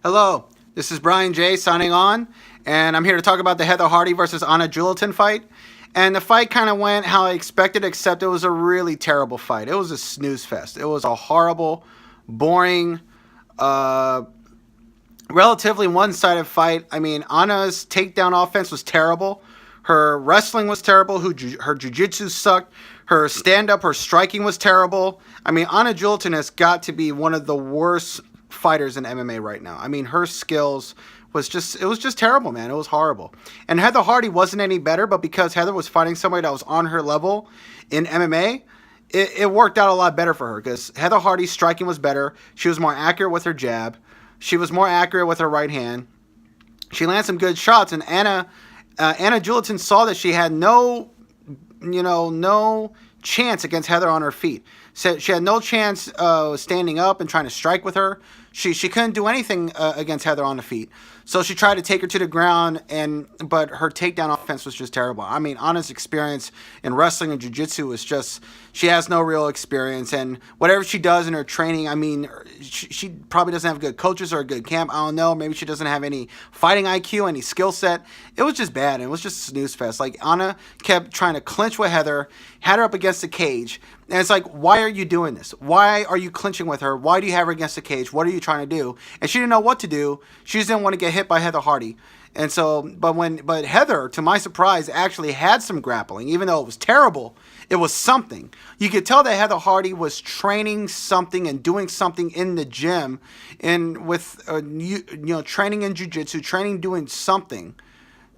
Hello, this is Brian J signing on, and I'm here to talk about the Heather Hardy versus Anna Julaton fight. And the fight kind of went how I expected, except it was a really terrible fight. It was a snooze fest. It was a horrible, boring, uh, relatively one-sided fight. I mean, Anna's takedown offense was terrible. Her wrestling was terrible. Her jiu-jitsu sucked. Her stand-up, her striking was terrible. I mean, Anna Julaton has got to be one of the worst fighters in MMA right now. I mean, her skills it was just terrible, man. It was horrible. And Heather Hardy wasn't any better, but because Heather was fighting somebody that was on her level in MMA, it worked out a lot better for her because Heather Hardy's striking was better. She was more accurate with her jab. She was more accurate with her right hand. She landed some good shots, and Anna Julaton saw that she had no chance against Heather on her feet. So she had no chance standing up and trying to strike with her. She couldn't do anything against Heather on the feet. So she tried to take her to the ground, but her takedown offense was just terrible. I mean, Anna's experience in wrestling and jiu-jitsu is just, she has no real experience. And whatever she does in her training, I mean, she probably doesn't have good coaches or a good camp. I don't know. Maybe she doesn't have any fighting IQ, any skill set. It was just bad. It was just a snooze fest. Like, Anna kept trying to clinch with Heather, had her up against the cage. And it's like, why are you doing this? Why are you clinching with her? Why do you have her against the cage? What are you trying to do? And she didn't know what to do. She just didn't want to get hit by Heather Hardy. And so, but Heather, to my surprise, actually had some grappling. Even though it was terrible, it was something. You could tell that Heather Hardy was training something and doing something in the gym, and with training in jiu-jitsu, training doing something.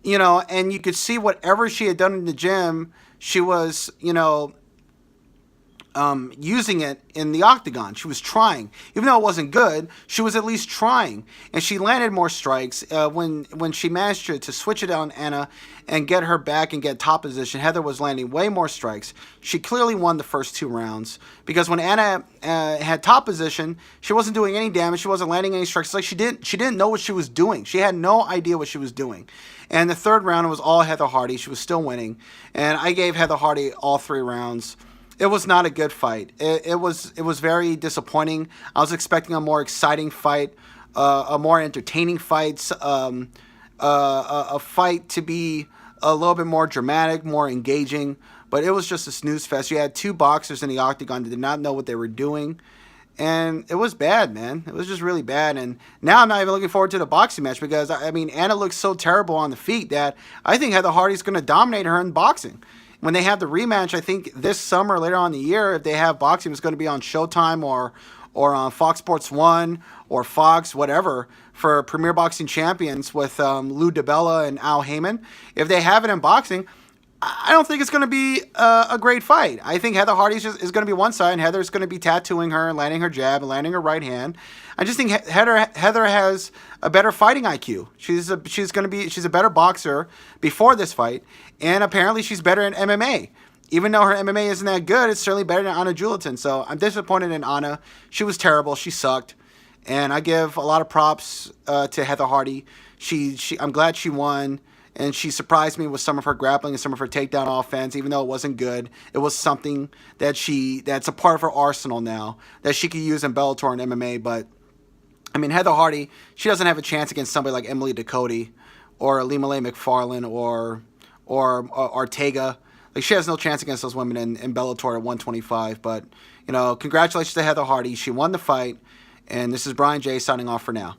And you could see whatever she had done in the gym, she was, using it in the octagon. She was trying. Even though it wasn't good, she was at least trying. And she landed more strikes. When she managed to switch it on Anna and get her back and get top position, Heather was landing way more strikes. She clearly won the first 2 rounds because when Anna had top position, she wasn't doing any damage. She wasn't landing any strikes. It's like she didn't know what she was doing. She had no idea what she was doing. And the third round, it was all Heather Hardy. She was still winning. And I gave Heather Hardy all 3 rounds. It was not a good fight. It was very disappointing. I was expecting a more exciting fight, a more entertaining fight, a fight to be a little bit more dramatic, more engaging. But it was just a snooze fest. You had 2 boxers in the octagon that did not know what they were doing. And it was bad, man. It was just really bad. And now I'm not even looking forward to the boxing match because, I mean, Anna looks so terrible on the feet that I think Heather Hardy's going to dominate her in boxing. When they have the rematch, I think this summer, later on in the year, if they have boxing, it's going to be on Showtime or on Fox Sports 1 or Fox, whatever, for Premier Boxing Champions with Lou DiBella and Al Heyman. If they have it in boxing, I don't think it's going to be a great fight. I think Heather Hardy is going to be one side, and Heather's going to be tattooing her, landing her jab, and landing her right hand. I just think Heather has a better fighting IQ. She's a better boxer before this fight, and apparently she's better in MMA. Even though her MMA isn't that good, it's certainly better than Anna Julaton. So I'm disappointed in Anna. She was terrible. She sucked, and I give a lot of props to Heather Hardy. I'm glad she won. And she surprised me with some of her grappling and some of her takedown offense, even though it wasn't good. It was something that's a part of her arsenal now that she could use in Bellator and MMA. But, I mean, Heather Hardy, she doesn't have a chance against somebody like Emily Ducote or Limale McFarlane or Ortega. Like, she has no chance against those women in Bellator at 125. But, congratulations to Heather Hardy. She won the fight. And this is Brian J signing off for now.